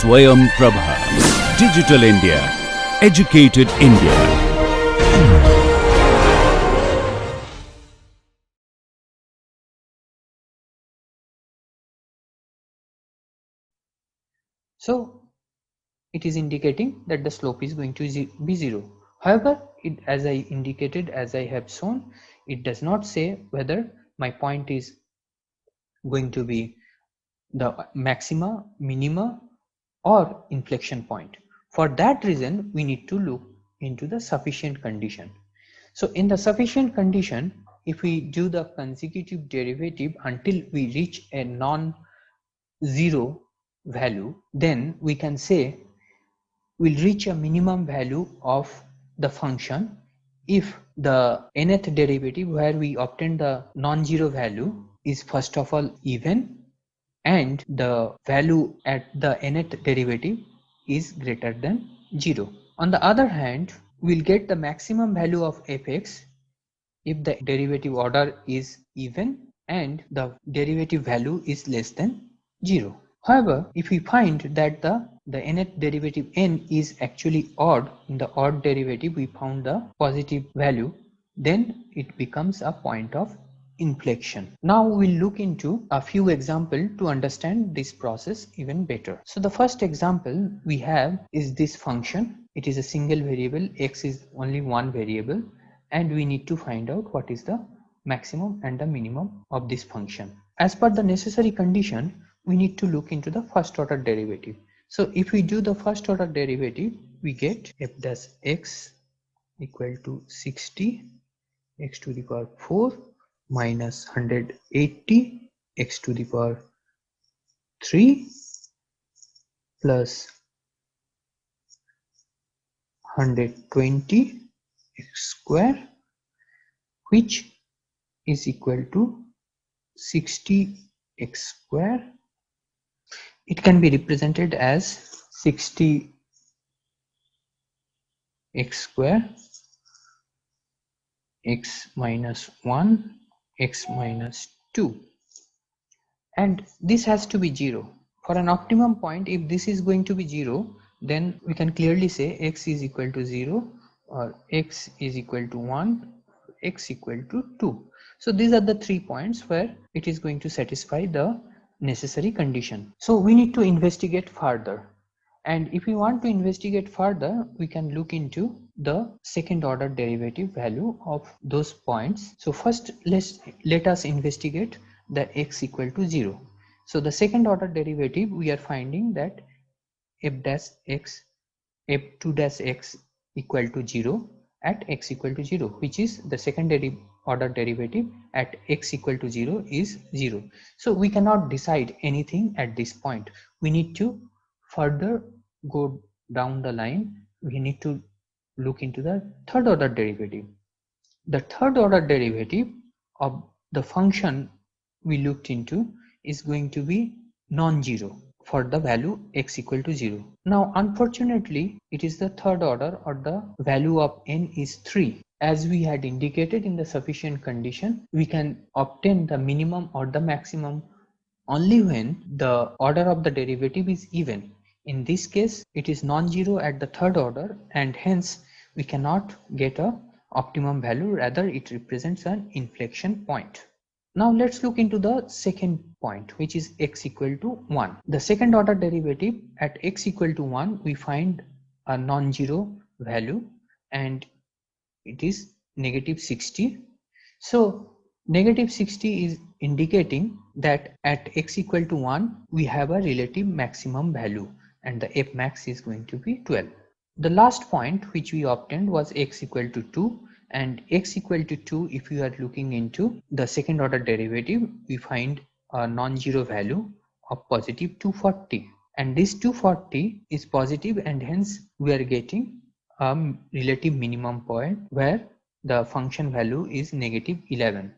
Swayam Prabha. Digital India. Educated India. So it is indicating that the slope is going to be 0. However, as I indicated, as I have shown, it does not say whether my point is going to be the maxima, minima or inflection point. For that reason, we need to look into the sufficient condition. So in the sufficient condition, if we do the consecutive derivative until we reach a non-zero value, then we can say we'll reach a minimum value of the function if the nth derivative where we obtain the non-zero value is first of all even and the value at the nth derivative is greater than 0. On the other hand, we'll get the maximum value of fx if the derivative order is even and the derivative value is less than 0. However, if we find that the nth derivative n is actually odd, in the odd derivative we found the positive value, then it becomes a point of inflection. Now we'll look into a few examples to understand this process even better. So the first example we have is this function. It is a single variable, x is only one variable, and we need to find out what is the maximum and the minimum of this function. As per the necessary condition, we need to look into the first order derivative. So if we do the first order derivative, we get f dash x equal to 60 x to the power 4 minus 180 x to the power 3 plus 120 x square, which is equal to 60 x square. It can be represented as 60 x square x minus 1 x minus 2, and this has to be 0. For an optimum point, if this is going to be 0, then we can clearly say x is equal to 0 or x is equal to 1, x equal to 2. So these are the 3 points where it is going to satisfy the necessary condition. So we need to investigate further, and if we want to investigate further, we can look into the second order derivative value of those points. So first let us investigate the x equal to 0. So the second order derivative, we are finding that f dash x, f2 dash x equal to 0 at x equal to 0, which is the second order derivative at x equal to 0 is 0. So we cannot decide anything at this point. We need to further go down the line. We need to look into the third order derivative. The third order derivative of the function we looked into is going to be non-zero for the value x equal to 0. Now unfortunately, it is the third order, or the value of n is 3. As we had indicated in the sufficient condition, we can obtain the minimum or the maximum only when the order of the derivative is even. In this case, it is non-zero at the third order, and hence we cannot get a optimum value, rather it represents an inflection point. Now let's look into the second point, which is x equal to 1. The second order derivative at x equal to 1, we find a non-zero value, and it is negative 60. So negative 60 is indicating that at x equal to 1, we have a relative maximum value, and the f max is going to be 12. The last point which we obtained was x equal to 2, and x equal to 2, if you are looking into the second order derivative, we find a non-zero value of positive 240, and this 240 is positive, and hence we are getting a relative minimum point where the function value is negative 11.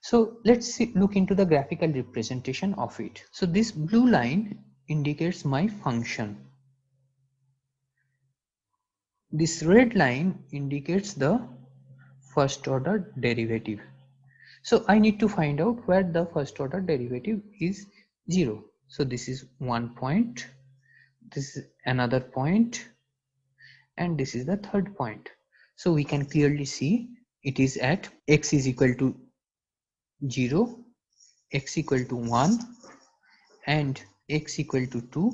So let's look into the graphical representation of it. So this blue line indicates my function. This red line indicates the first order derivative. So I need to find out where the first order derivative is 0. So this is 1 point, this is another point, and this is the third point. So we can clearly see it is at x is equal to 0, x equal to 1, and x equal to 2.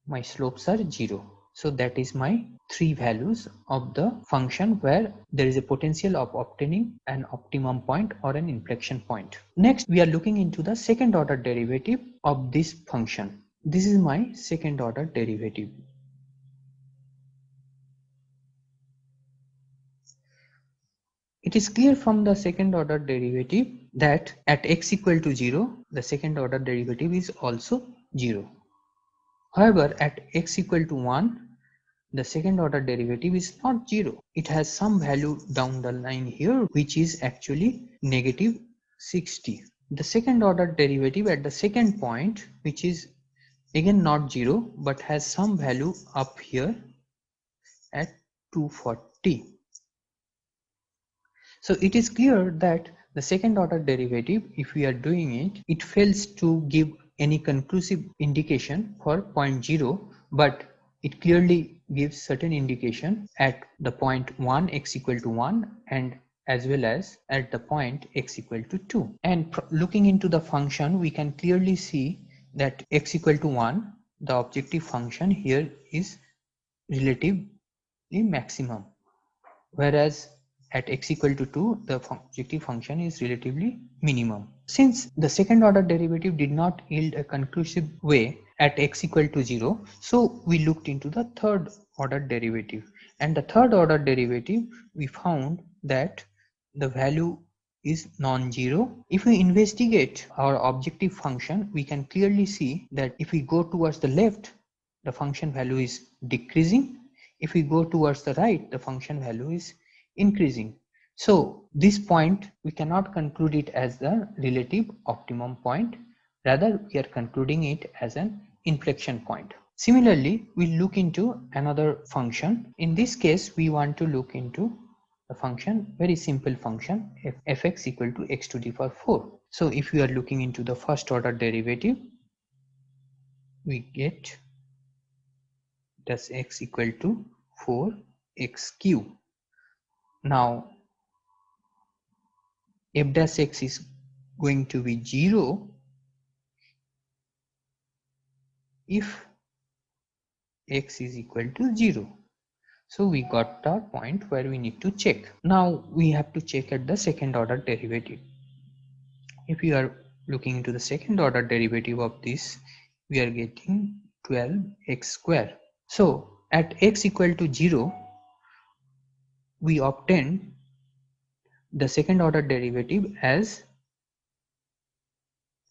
My slopes are 0. So that is my three values of the function where there is a potential of obtaining an optimum point or an inflection point. Next, we are looking into the second order derivative of this function. This is my second order derivative. It is clear from the second order derivative that at x equal to 0, the second order derivative is also 0. However, at x equal to 1, the second order derivative is not 0. It has some value down the line here, which is actually negative 60. The second order derivative at the second point, which is again not 0 but has some value up here at 240. So it is clear that the second order derivative, if we are doing it, it fails to give any conclusive indication for point 0, but it clearly gives certain indication at the point 1 x equal to 1 and as well as at the point x equal to 2. And looking into the function, we can clearly see that x equal to 1, the objective function here is relatively maximum, whereas at x equal to 2, the objective function is relatively minimum. Since the second order derivative did not yield a conclusive way at x equal to 0, so we looked into the third order derivative. And the third order derivative, we found that the value is non-zero. If we investigate our objective function, we can clearly see that if we go towards the left, the function value is decreasing. If we go towards the right, the function value is increasing. So this point, we cannot conclude it as the relative optimum point. Rather, we are concluding it as an inflection point. Similarly, we look into another function. In this case, we want to look into a function, very simple function, fx equal to x to the power 4. So if we are looking into the first order derivative, we get thus x equal to 4x cube. Now f dash x is going to be 0 if x is equal to 0. So we got our point where we need to check. Now we have to check at the second order derivative. If we are looking into the second order derivative of this, we are getting 12x square. So at x equal to 0, we obtain the second order derivative as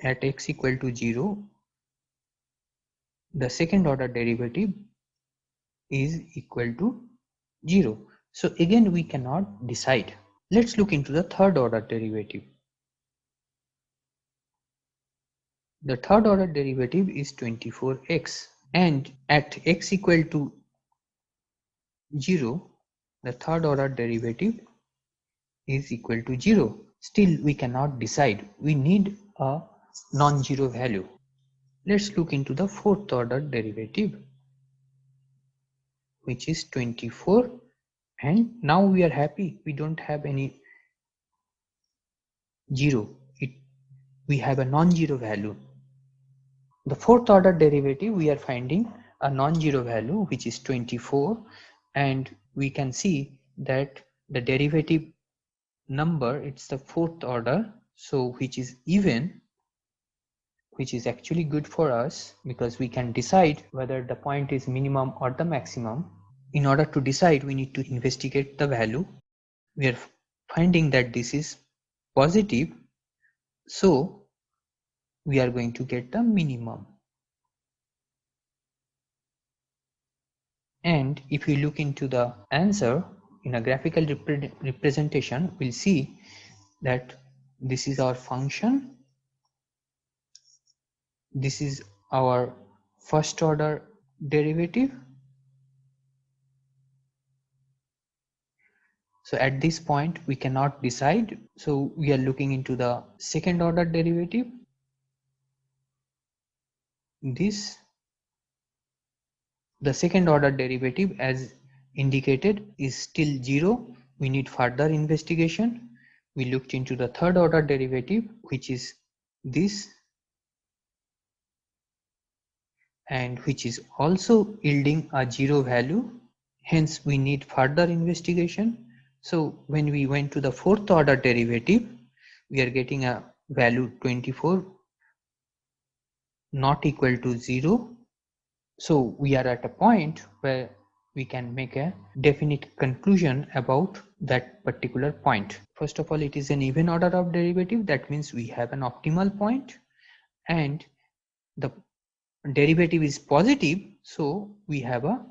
at x equal to 0, the second order derivative is equal to 0. So again we cannot decide. Let's look into the third order derivative. The third order derivative is 24x, and at x equal to 0, the third order derivative is equal to 0. Still we cannot decide. We need a non-zero value. Let's look into the fourth order derivative, which is 24, and now we are happy. We don't have any 0. We have a non-zero value. The fourth order derivative, we are finding a non-zero value, which is 24, and we can see that the derivative number, it's the fourth order, so which is even, which is actually good for us because we can decide whether the point is minimum or the maximum. In order to decide, we need to investigate the value. We are finding that this is positive, so we are going to get the minimum. And if we look into the answer in a graphical representation, we'll see that this is our function, this is our first order derivative. So at this point we cannot decide, so we are looking into the second order derivative, this, The second order derivative, as indicated, is still 0. We need further investigation. We looked into the third order derivative, which is this, and which is also yielding a 0 value. Hence, we need further investigation. So when we went to the fourth order derivative, we are getting a value 24 not equal to 0. So we are at a point where we can make a definite conclusion about that particular point. First of all, it is an even order of derivative. That means we have an optimal point and the derivative is positive. So we have a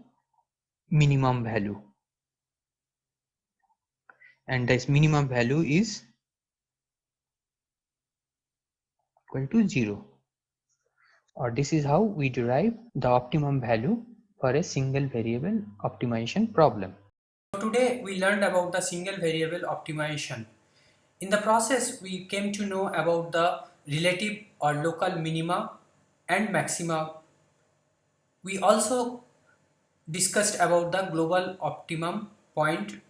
minimum value. And this minimum value is equal to 0. Or this is how we derive the optimum value for a single variable optimization problem. Today we learned about the single variable optimization. In the process we came to know about the relative or local minima and maxima. We also discussed about the global optimum point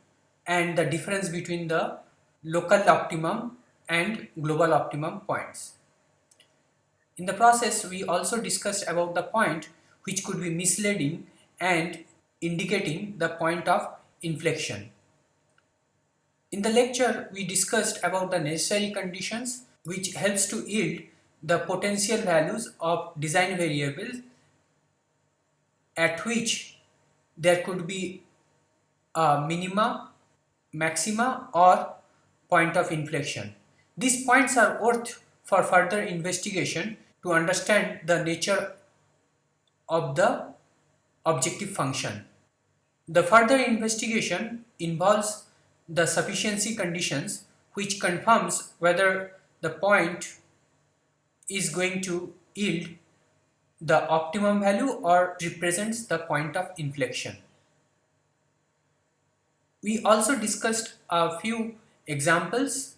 and the difference between the local optimum and global optimum points. In the process, we also discussed about the point which could be misleading and indicating the point of inflection. In the lecture, we discussed about the necessary conditions which helps to yield the potential values of design variables at which there could be a minima, maxima or point of inflection. These points are worth for further investigation to understand the nature of the objective function. The further investigation involves the sufficiency conditions which confirms whether the point is going to yield the optimum value or represents the point of inflection. We also discussed a few examples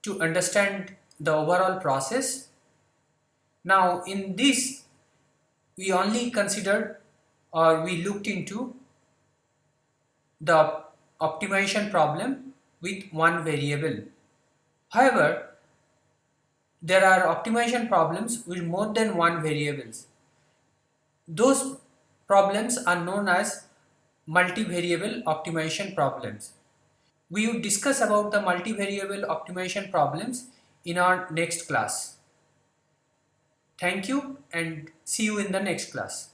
to understand the overall process. Now in this we only considered or we looked into the optimization problem with one variable. However, there are optimization problems with more than one variables. Those problems are known as multivariable optimization problems. We will discuss about the multivariable optimization problems in our next class. Thank you and see you in the next class.